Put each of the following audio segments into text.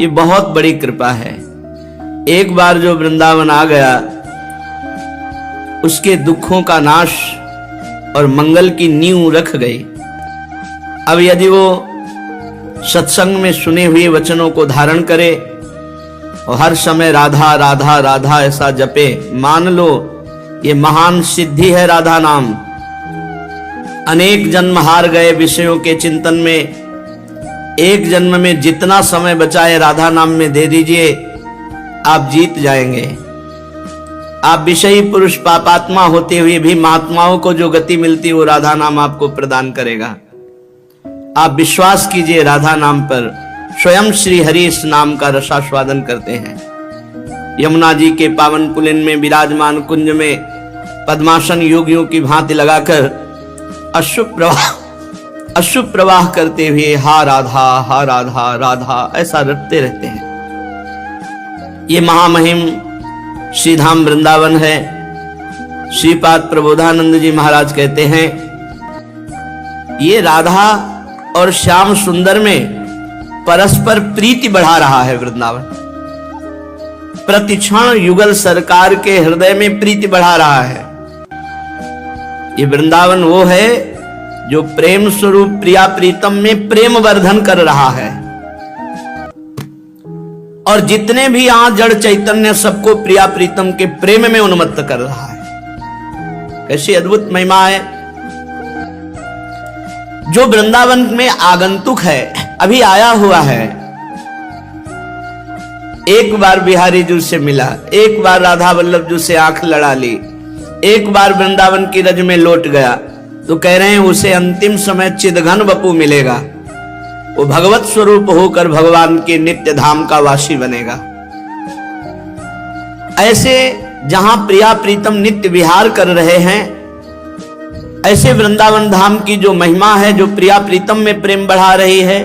ये बहुत बड़ी कृपा है। एक बार जो वृंदावन आ गया उसके दुखों का नाश और मंगल की नींव रख गई। अब यदि वो सत्संग में सुने हुए वचनों को धारण करे और हर समय राधा राधा राधा ऐसा जपे, मान लो ये महान सिद्धि है राधा नाम। अनेक जन्म हार गए विषयों के चिंतन में, एक जन्म में जितना समय बचाए राधा नाम में दे दीजिए, आप जीत जाएंगे। आप विषयी पुरुष पापात्मा होते हुए भी महात्माओं को जो गति मिलती वो राधा नाम आपको प्रदान करेगा। आप विश्वास कीजिए राधा नाम पर। स्वयं श्री हरि इस नाम का रसास्वादन करते हैं। यमुना जी के पावन पुलिन में विराजमान कुंज में पद्मासन योगियों की भांति लगाकर अशुभ प्रवाह करते हुए हा राधा राधा ऐसा रटते रहते हैं। ये महामहिम श्रीधाम वृंदावन है। श्रीपाद प्रबोधानंद जी महाराज कहते हैं ये राधा और श्याम सुंदर में परस्पर प्रीति बढ़ा रहा है वृंदावन। प्रतिक्षण युगल सरकार के हृदय में प्रीति बढ़ा रहा है। ये वृंदावन वो है जो प्रेम स्वरूप प्रिया प्रीतम में प्रेम वर्धन कर रहा है और जितने भी यहां जड़ चैतन्य सबको प्रिया प्रीतम के प्रेम में उन्मत्त कर रहा है। कैसी अद्भुत महिमा है। जो वृंदावन में आगंतुक है, अभी आया हुआ है, एक बार बिहारी जी से मिला, एक बार राधा वल्लभ जी से आंख लड़ा ली, एक बार वृंदावन की रज में लौट गया, तो कह रहे हैं उसे अंतिम समय चिदघन वपु मिलेगा। वो भगवत स्वरूप होकर भगवान के नित्य धाम का वासी बनेगा। ऐसे जहां प्रिया प्रीतम नित्य विहार कर रहे हैं, ऐसे वृंदावन धाम की जो महिमा है, जो प्रिया प्रीतम में प्रेम बढ़ा रही है,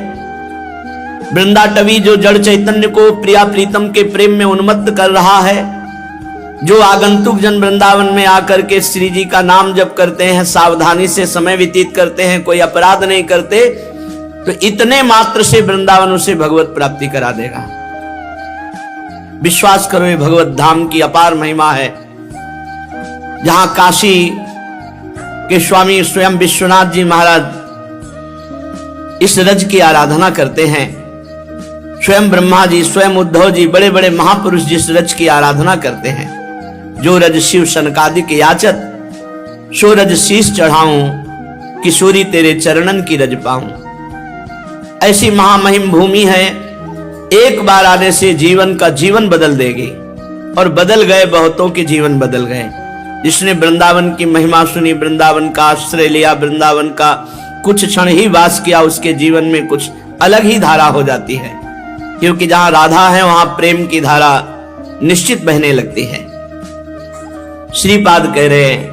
वृंदाटवी जो जड़ चैतन्य को प्रिया प्रीतम के प्रेम में उन्मत्त कर रहा है, जो आगंतुक जन वृंदावन में आकर के श्री जी का नाम जप करते हैं, सावधानी से समय व्यतीत करते हैं, कोई अपराध नहीं करते, तो इतने मात्र से वृंदावन उसे भगवत प्राप्ति करा देगा। विश्वास करो ये भगवत धाम की अपार महिमा है। जहां काशी के स्वामी स्वयं विश्वनाथ जी महाराज इस रज की आराधना करते हैं, स्वयं ब्रह्मा जी, स्वयं उद्धव जी, बड़े बड़े महापुरुष जिस रज की आराधना करते हैं, जो रज शिव सनकादिक याचत, सो रज शीश चढ़ाऊं, किशोरी तेरे चरणन की रज पाऊं। ऐसी महामहिम भूमि है, एक बार आने से जीवन का जीवन बदल देगी। और बदल गए, बहुतों के जीवन बदल गए। जिसने वृंदावन की महिमा सुनी, वृंदावन का आश्रय लिया, वृंदावन का कुछ क्षण ही वास किया, उसके जीवन में कुछ अलग ही धारा हो जाती है। क्योंकि जहां राधा है वहां प्रेम की धारा निश्चित बहने लगती है। श्रीपाद कह रहे हैं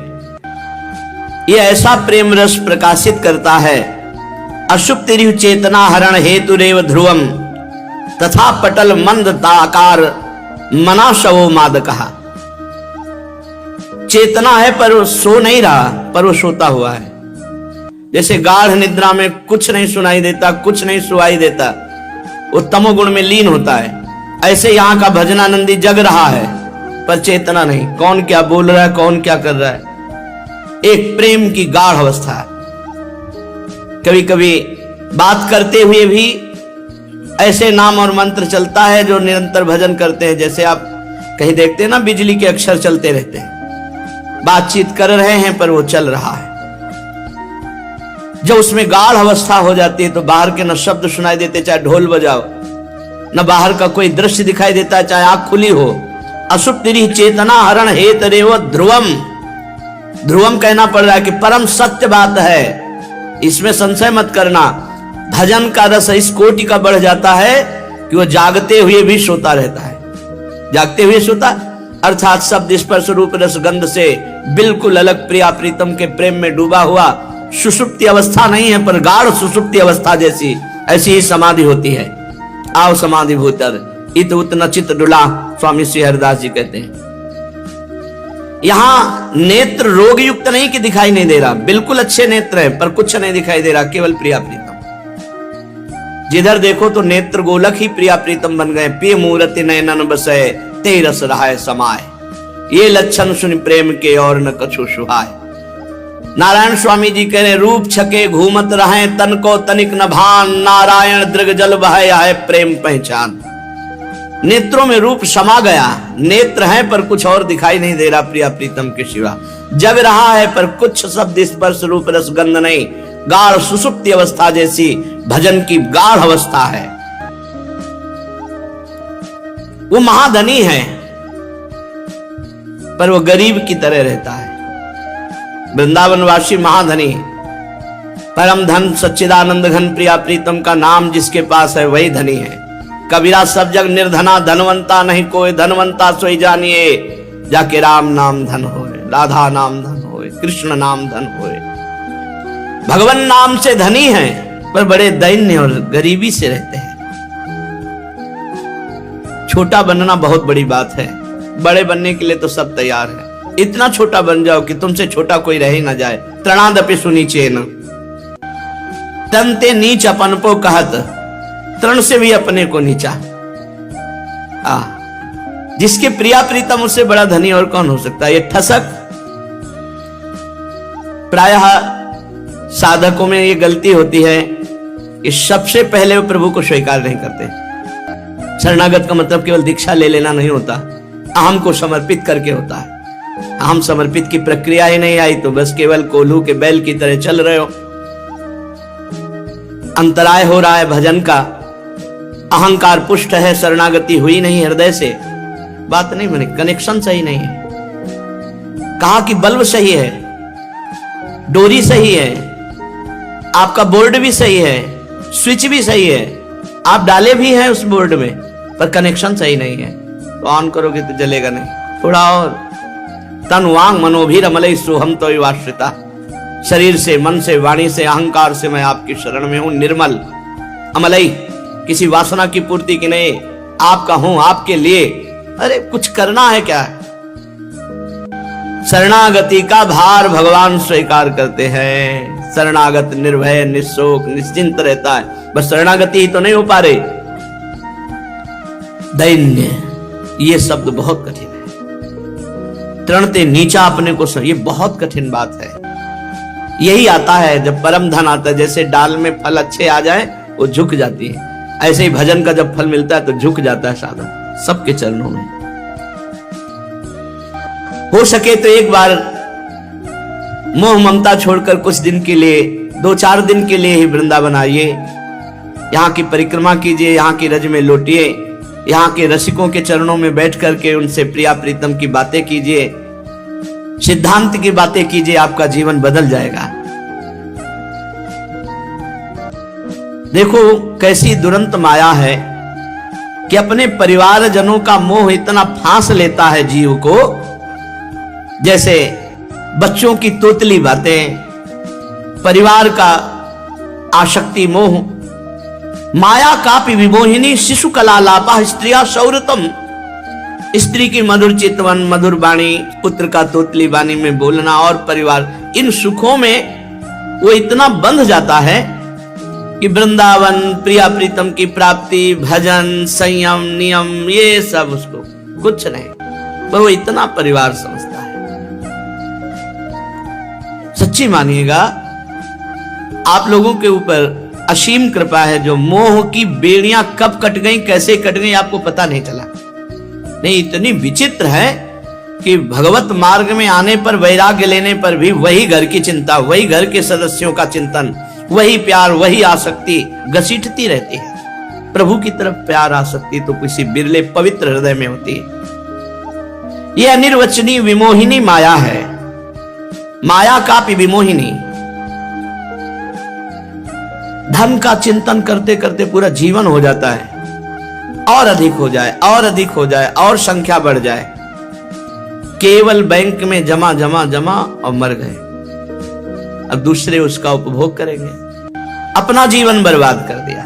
ये ऐसा प्रेम रस प्रकाशित करता है, अशुप्ति चेतना हरण हेतु रेव ध्रुवम तथा पटल मंद ताकार मना शवो मादकहा। चेतना है पर वो सो नहीं रहा, पर वो सोता हुआ है। जैसे गाढ़ निद्रा में कुछ नहीं सुनाई देता, कुछ नहीं सुनाई देता, वो तमोगुण में लीन होता है, ऐसे यहां का भजनानंदी जग रहा है पर चेतना नहीं। कौन क्या बोल रहा है, कौन क्या कर रहा है, एक प्रेम की गाढ़ अवस्था है। कभी कभी बात करते हुए भी ऐसे नाम और मंत्र चलता है जो निरंतर भजन करते हैं। जैसे आप कहीं देखते हैं ना, बिजली के अक्षर चलते रहते हैं, बातचीत कर रहे हैं पर वो चल रहा है। जब उसमें गाढ़ अवस्था हो जाती है तो बाहर के न शब्द सुनाई देते, चाहे ढोल बजाओ, न बाहर का कोई दृश्य दिखाई देता, चाहे आंख खुली हो। असुप्ति चेतना हरण हेत रेव ध्रुवम, ध्रुवम कहना पड़ रहा है कि परम सत्य बात है, इसमें संशय मत करना। भजन का रस इस कोटि का बढ़ जाता है कि वो जागते हुए भी सोता रहता है। जागते हुए सोता अर्थात शब्द स्पर्श रूप रस गंध से बिल्कुल अलग प्रिया प्रीतम के प्रेम में डूबा हुआ। सुषुप्ति अवस्था नहीं है पर गाढ़ सुषुप्ति अवस्था जैसी, ऐसी ही समाधि होती है। आओ समाधि भूतर इत उत न चित डुला, स्वामी श्री हरिदास जी कहते हैं। यहां नेत्र रोग युक्त नहीं कि दिखाई नहीं दे रहा, बिल्कुल अच्छे नेत्र हैं पर कुछ नहीं दिखाई दे रहा, केवल प्रिया प्रीतम। जिधर देखो तो नेत्र गोलक ही प्रिया प्रीतम बन गए। पे मूर्ति नयनन बसे ते रस रहाय समाय, ये लक्षण सुन प्रेम के और न कछु सुहाय। नारायण स्वामी जी कह रहे रूप छके घूमत रहे तन को तनिक न भान, नारायण दृग जल बहाय है प्रेम पहचान। नेत्रों में रूप समा गया, नेत्र हैं पर कुछ और दिखाई नहीं दे रहा प्रिया प्रीतम के सिवा। जग रहा है पर कुछ शब्द स्पर्श रूप रस गंध नहीं, गाढ़ सुसुप्ति अवस्था जैसी भजन की गाढ़ अवस्था है। वो महाधनी है पर वो गरीब की तरह रहता है। वृंदावनवासी महाधनी, परम धन सच्चिदानंद घन प्रिया प्रीतम का नाम जिसके पास है वही धनी है। कबीरा सब जग निर्धना धनवंता नहीं कोई, धनवंता सोई जानिए जाके राम नाम धन होए, राधा नाम धन होए, कृष्ण नाम धन होए। भगवान नाम से धनी है पर बड़े दैन्य और गरीबी से रहते हैं। छोटा बनना बहुत बड़ी बात है, बड़े बनने के लिए तो सब तैयार है। इतना छोटा बन जाओ कि तुमसे छोटा कोई रह ही ना जाए। तृणादपि सुनीचे न तनते नीच अपन को कहत, तृण से भी अपने को नीचा। जिसके प्रिया प्रीतम उससे बड़ा धनी और कौन हो सकता है। ये ठसक प्रायः साधकों में ये गलती होती है कि सबसे पहले वो प्रभु को स्वीकार नहीं करते। शरणागत का मतलब केवल दीक्षा ले लेना नहीं होता, अहम को समर्पित करके होता है। अहम समर्पित की प्रक्रिया ही नहीं आई तो बस केवल कोल्हू के बैल की तरह चल रहे हो। अंतराय हो रहा है भजन का, अहंकार पुष्ट है, शरणागति हुई नहीं हृदय से, बात नहीं बनी, कनेक्शन सही नहीं है। कहा कि बल्ब सही है, डोरी सही है, आपका बोर्ड भी सही है, स्विच भी सही है, आप डाले भी हैं उस बोर्ड में, पर कनेक्शन सही नहीं है तो ऑन करोगे तो जलेगा नहीं। थोड़ा और तन वांग मनोभीरमलय सोहम तो वाश्रिता, शरीर से मन से वाणी से अहंकार से मैं आपकी शरण में हूं निर्मल अमलई, किसी वासना की पूर्ति की नहीं, आपका हूं आपके लिए। अरे कुछ करना है क्या? शरणागति का भार भगवान स्वीकार करते हैं। शरणागत निर्भय निशोक निश्चिंत रहता है, बस शरणागति ही तो नहीं हो पा रही। दैन्य ये शब्द बहुत कठिन है। तृणते नीचा अपने को ये बहुत कठिन बात है। यही आता है जब परम धन आता है, जैसे डाल में फल अच्छे आ जाए वो झुक जाती है, ऐसे ही भजन का जब फल मिलता है तो झुक जाता है साधक सबके चरणों में। हो सके तो एक बार मोह ममता छोड़कर कुछ दिन के लिए, 2-4 दिन के लिए ही वृंदावन आइए, यहाँ की परिक्रमा कीजिए, यहाँ की रज में लौटिए, यहाँ के रसिकों के चरणों में बैठ करके उनसे प्रिया प्रीतम की बातें कीजिए, सिद्धांत की बातें कीजिए, आपका जीवन बदल जाएगा। देखो कैसी दुरंत माया है कि अपने परिवारजनों का मोह इतना फांस लेता है जीव को, जैसे बच्चों की तोतली बातें, परिवार का आसक्ति मोह, माया कापि विमोहिनी शिशु कला लापा स्त्रिया सौरतम, स्त्री की मधुर चितवन मधुर वाणी, पुत्र का तोतली वाणी में बोलना और परिवार, इन सुखों में वो इतना बंध जाता है कि वृंदावन प्रिया प्रीतम की प्राप्ति, भजन, संयम, नियम ये सब उसको कुछ नहीं, पर वो इतना परिवार समझता है। सच्ची मानिएगा आप लोगों के ऊपर असीम कृपा है, जो मोह की बेड़ियां कब कट गई कैसे कट गई आपको पता नहीं चला। नहीं, इतनी विचित्र है कि भगवत मार्ग में आने पर, वैराग्य लेने पर भी वही घर की चिंता, वही घर के सदस्यों का चिंतन, वही प्यार, वही आसक्ति घसीटती रहती है। प्रभु की तरफ प्यार आसक्ति तो किसी बिरले पवित्र हृदय में होती है। यह अनिर्वचनीय विमोहिनी माया है, माया कापि विमोहिनी। धन का चिंतन करते करते पूरा जीवन हो जाता है, और अधिक हो जाए और अधिक हो जाए और संख्या बढ़ जाए, केवल बैंक में जमा जमा जमा और मर गए। अब दूसरे उसका उपभोग करेंगे, अपना जीवन बर्बाद कर दिया।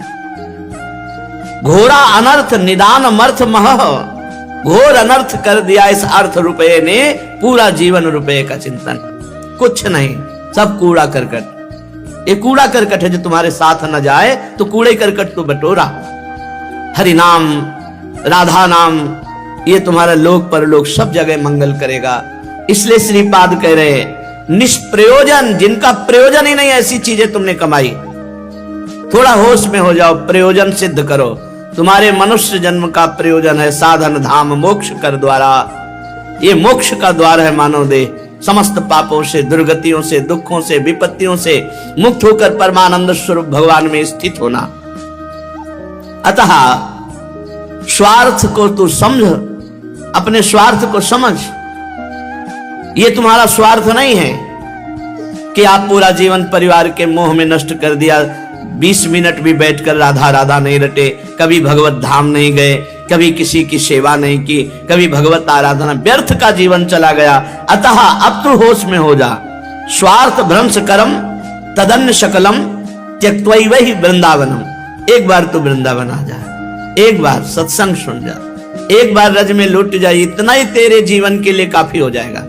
घोरा अनर्थ निदान मर्थ मह, घोर अनर्थ कर दिया इस अर्थ रुपये ने, पूरा जीवन रुपये का चिंतन, कुछ नहीं, सब कूड़ा करकट। ये कूड़ा करकट है जो तुम्हारे साथ न जाए तो कूड़े करकट को बटोरा। हरि नाम, राधा नाम, ये तुम्हारा लोक परलोक सब जगह मंगल करेगा। इसलिए श्रीपाद कह रहे निष्प्रयोजन, जिनका प्रयोजन ही नहीं, ऐसी चीजें तुमने कमाई। थोड़ा होश में हो जाओ, प्रयोजन सिद्ध करो। तुम्हारे मनुष्य जन्म का प्रयोजन है साधन धाम मोक्ष कर द्वारा। ये मोक्ष का द्वार है मानव देह। समस्त पापों से, दुर्गतियों से, दुखों से, विपत्तियों से मुक्त होकर परमानंद स्वरूप भगवान में स्थित होना। अतः स्वार्थ को तू समझ, अपने स्वार्थ को समझ। ये तुम्हारा स्वार्थ नहीं है कि आप पूरा जीवन परिवार के मोह में नष्ट कर दिया। 20 मिनट भी बैठकर राधा राधा नहीं रटे, कभी भगवत धाम नहीं गए, कभी किसी की सेवा नहीं की, कभी भगवत आराधना, व्यर्थ का जीवन चला गया। अतः अब तू होश में हो जा। स्वार्थ भ्रंश करम तदन्य शकलम त्यक्त्वैव ही वृंदावनम। एक बार तू वृंदावन आ जा, एक बार सत्संग सुन जा, एक बार रज में लुट जा, इतना ही तेरे जीवन के लिए काफी हो जाएगा।